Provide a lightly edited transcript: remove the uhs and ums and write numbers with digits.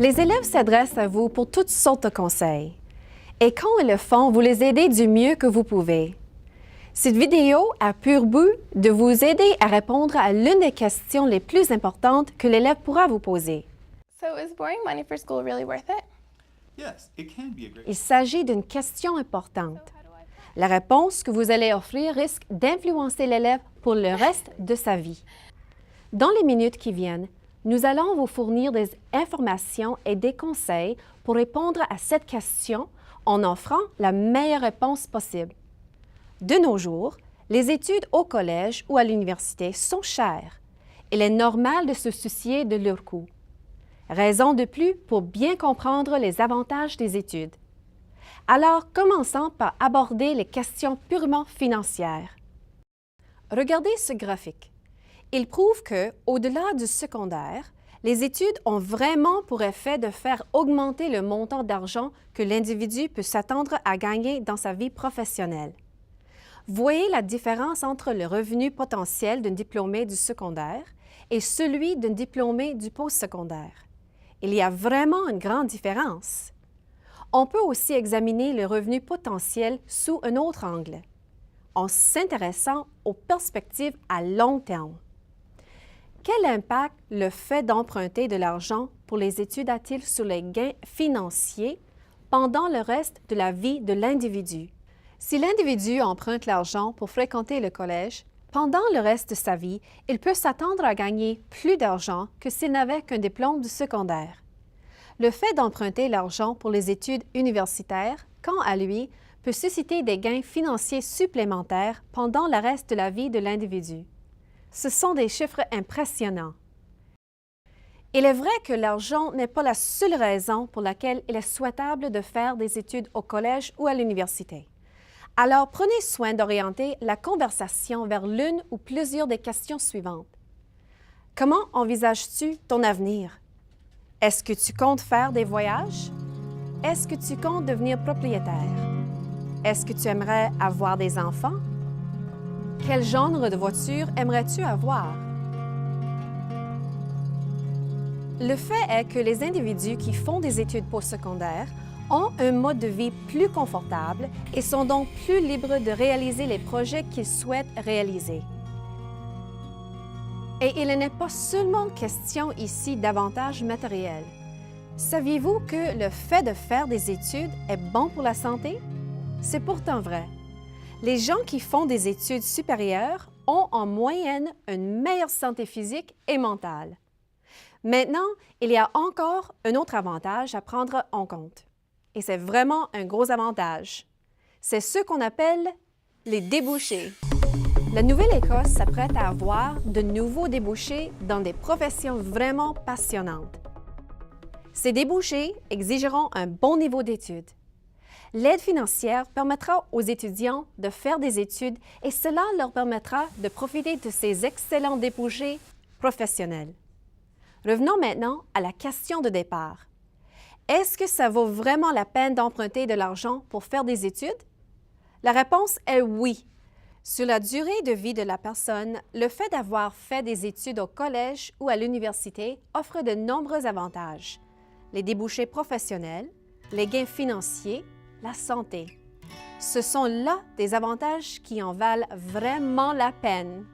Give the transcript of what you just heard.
Les élèves s'adressent à vous pour toutes sortes de conseils. Et quand ils le font, vous les aidez du mieux que vous pouvez. Cette vidéo a pour but de vous aider à répondre à l'une des questions les plus importantes que l'élève pourra vous poser. So is borrowing money for school really worth it? Il s'agit d'une question importante. La réponse que vous allez offrir risque d'influencer l'élève pour le reste de sa vie. Dans les minutes qui viennent, nous allons vous fournir des informations et des conseils pour répondre à cette question en offrant la meilleure réponse possible. De nos jours, les études au collège ou à l'université sont chères. Il est normal de se soucier de leur coût. Raison de plus pour bien comprendre les avantages des études. Alors, commençons par aborder les questions purement financières. Regardez ce graphique. Il prouve que, au-delà du secondaire, les études ont vraiment pour effet de faire augmenter le montant d'argent que l'individu peut s'attendre à gagner dans sa vie professionnelle. Voyez la différence entre le revenu potentiel d'un diplômé du secondaire et celui d'un diplômé du postsecondaire. Il y a vraiment une grande différence. On peut aussi examiner le revenu potentiel sous un autre angle, en s'intéressant aux perspectives à long terme. Quel impact le fait d'emprunter de l'argent pour les études a-t-il sur les gains financiers pendant le reste de la vie de l'individu? Si l'individu emprunte l'argent pour fréquenter le collège, pendant le reste de sa vie, il peut s'attendre à gagner plus d'argent que s'il n'avait qu'un diplôme du secondaire. Le fait d'emprunter l'argent pour les études universitaires, quant à lui, peut susciter des gains financiers supplémentaires pendant le reste de la vie de l'individu. Ce sont des chiffres impressionnants. Il est vrai que l'argent n'est pas la seule raison pour laquelle il est souhaitable de faire des études au collège ou à l'université. Alors, prenez soin d'orienter la conversation vers l'une ou plusieurs des questions suivantes. Comment envisages-tu ton avenir? Est-ce que tu comptes faire des voyages? Est-ce que tu comptes devenir propriétaire? Est-ce que tu aimerais avoir des enfants? Quel genre de voiture aimerais-tu avoir? Le fait est que les individus qui font des études postsecondaires ont un mode de vie plus confortable et sont donc plus libres de réaliser les projets qu'ils souhaitent réaliser. Et il n'est pas seulement question ici d'avantages matériels. Saviez-vous que le fait de faire des études est bon pour la santé? C'est pourtant vrai. Les gens qui font des études supérieures ont en moyenne une meilleure santé physique et mentale. Maintenant, il y a encore un autre avantage à prendre en compte. Et c'est vraiment un gros avantage. C'est ce qu'on appelle les débouchés. La Nouvelle-Écosse s'apprête à avoir de nouveaux débouchés dans des professions vraiment passionnantes. Ces débouchés exigeront un bon niveau d'études. L'aide financière permettra aux étudiants de faire des études et cela leur permettra de profiter de ces excellents débouchés professionnels. Revenons maintenant à la question de départ. Est-ce que ça vaut vraiment la peine d'emprunter de l'argent pour faire des études? La réponse est oui. Sur la durée de vie de la personne, le fait d'avoir fait des études au collège ou à l'université offre de nombreux avantages. Les débouchés professionnels, les gains financiers, la santé. Ce sont là des avantages qui en valent vraiment la peine.